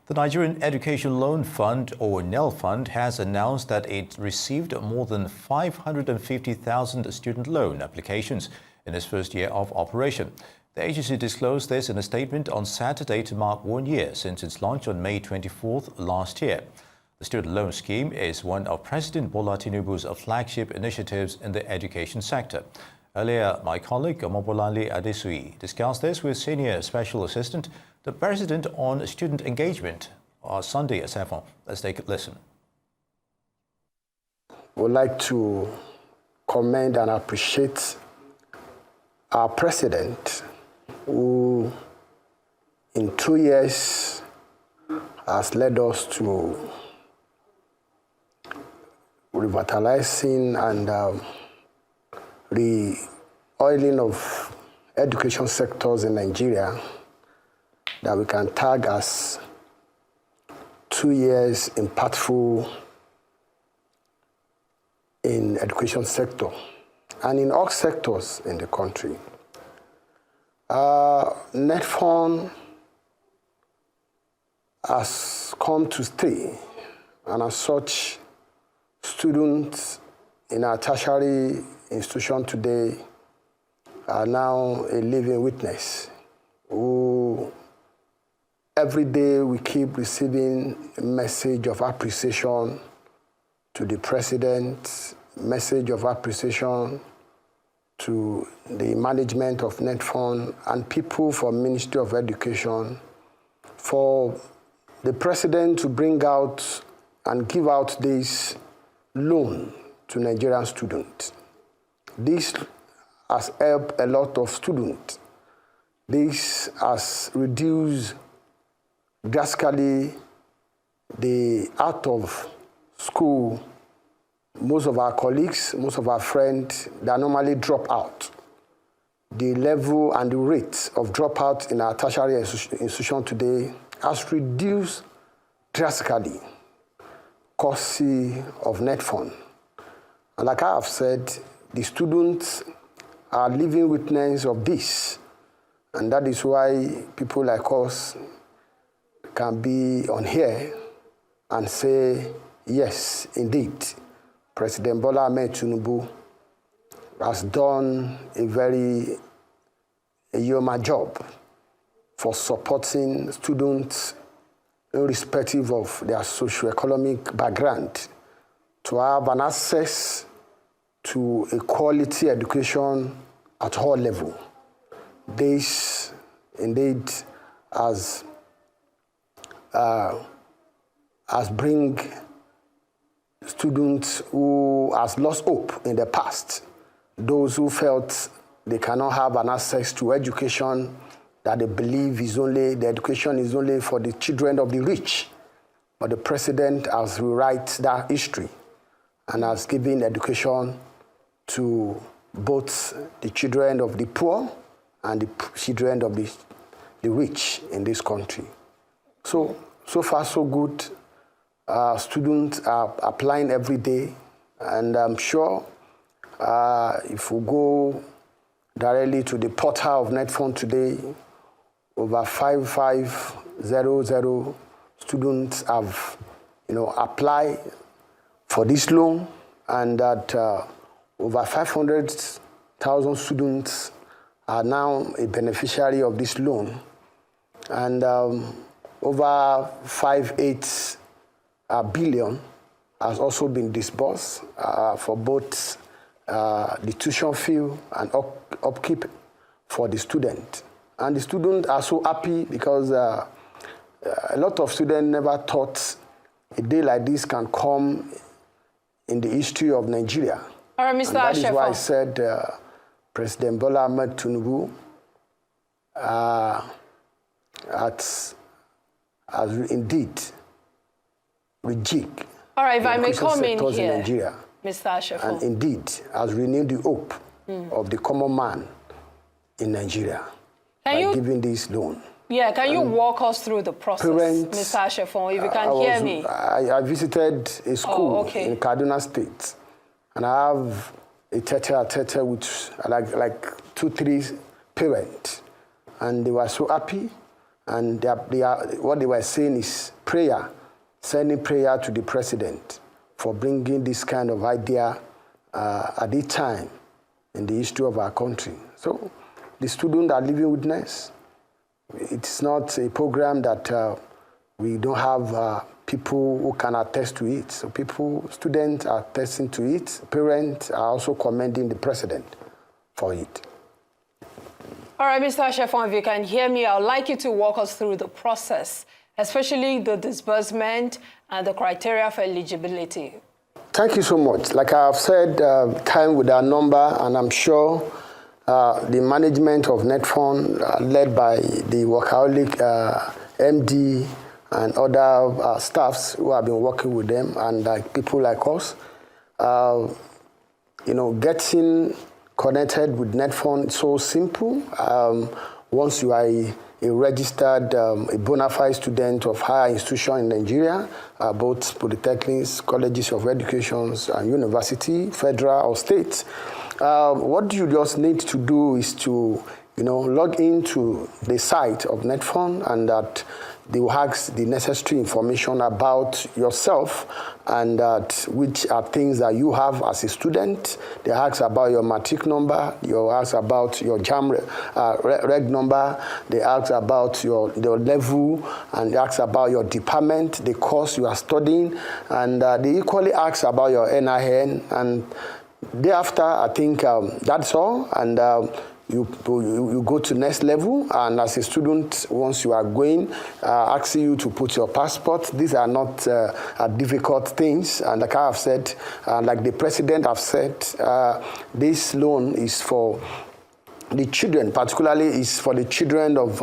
The Nigerian Education Loan Fund, or Nelfund, has announced that it received more than 550,000 student loan applications in its first year of operation. The agency disclosed this in a statement on Saturday to mark 1 year since its launch on May 24th last year. The student loan scheme is one of President Bola Tinubu's flagship initiatives in the education sector. Earlier, my colleague Omobolale Adesui discussed this with Senior Special Assistant, the President on Student Engagement, Sunday Asafon. Let's take a listen. I would like to commend and appreciate our President, who in 2 years has led us to revitalizing and re-oiling of education sectors in Nigeria that we can tag as 2 years impactful in education sector and in all sectors in the country. Nelfund has come to stay, and as such, students in our tertiary institution today are now a living witness who every day we keep receiving a message of appreciation to the President, message of appreciation to the management of Nelfund and people from Ministry of Education for the President to bring out and give out this loan to Nigerian students. This has helped a lot of students. This has reduced drastically the out of school. Most of our colleagues, most of our friends that normally drop out. The level and the rate of dropout in our tertiary institution today has reduced drastically, courtesy of Nelfund. And like I have said, the students are living witness of this. And that is why people like us can be on here and say, yes, indeed, President Bola Tinubu has done a very yeoman job for supporting students irrespective of their socio-economic background to have an access to a quality education at all levels. This indeed has bring students who has lost hope in the past, those who felt they cannot have an access to education that they believe the education is only for the children of the rich. But the President has rewrite that history and has given education to both the children of the poor and the children of the rich in this country. So far so good. Students are applying every day, and I'm sure if we go directly to the portal of Nelfund today, over 5500 students have, applied for this loan, and that over 500,000 students are now a beneficiary of this loan, and over 5.8 billion has also been disbursed for both the tuition fee and upkeep for the student. And the students are so happy because a lot of students never thought a day like this can come in the history of Nigeria. All right, Mr. And that is why I said President Bola Tinubu has indeed rejig. All right, if I may come in here, in Nigeria, Mr. Ashefo. And indeed has renewed the hope of the common man in Nigeria by giving this loan. Yeah, can you walk us through the process, Mr. Ashefo, if you can hear me? I visited a school in Kaduna State, and I have a tete-a-tete with like 2-3 parents, and they were so happy. And what they were saying is prayer, sending prayer to the president for bringing this kind of idea at this time in the history of our country. So the students are living witness. It's not a program that we don't have people who can attest to it. So students are attesting to it. Parents are also commending the president for it. All right, Mr. Ashefon, if you can hear me, I would like you to walk us through the process, especially the disbursement and the criteria for eligibility. Thank you so much. Like I have said, time with our number, and I'm sure the management of Nelfund, led by the workaholic MD and other staffs who have been working with them, and people like us, getting connected with Nelfund is so simple. Once you are a registered, a bona fide student of higher institution in Nigeria, both polytechnics, colleges of education, and university, federal or state, what you just need to do is to, log into the site of Nelfund, and that they will ask the necessary information about yourself, and which are things that you have as a student. They ask about your matric number, they ask about your JAM reg number, they ask about your level, and they ask about your department, the course you are studying, and they equally ask about your NIN, and thereafter, I think that's all, and you go to next level, and as a student, once you are going, asking you to put your passport. These are not difficult things, and like I have said, like the president have said, this loan is for the children, particularly is for the children of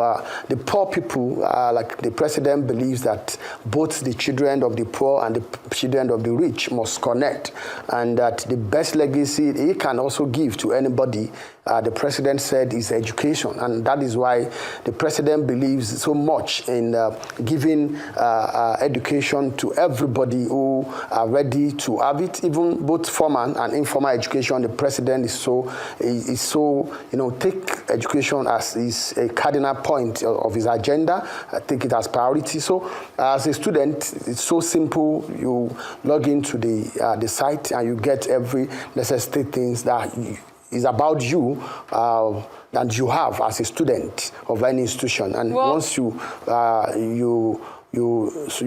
the poor people. Like the president believes that both the children of the poor and the children of the rich must connect, and that the best legacy he can also give to anybody, the president said, is education. And that is why the president believes so much in giving education to everybody who are ready to have it, even both formal and informal education. The president is so take education as is a cardinal point of his agenda. I take it as priority. So as a student, it's so simple. You log into the site and you get every necessary things that is about you that you have as a student of any institution. And once you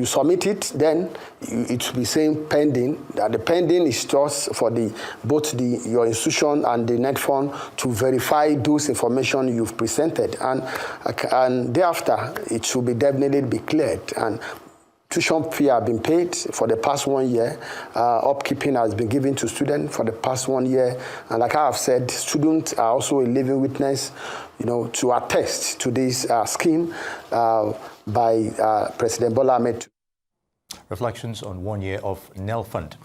submit it, then it will be saying pending. That the pending is just for both your institution and the Nelfund to verify those information you've presented, and thereafter it should be definitely cleared. And tuition fee have been paid for the past 1 year. Upkeeping has been given to students for the past 1 year. And like I have said, students are also a living witness, to attest to this scheme by President Bola Ahmed. Reflections on 1 year of Nelfund.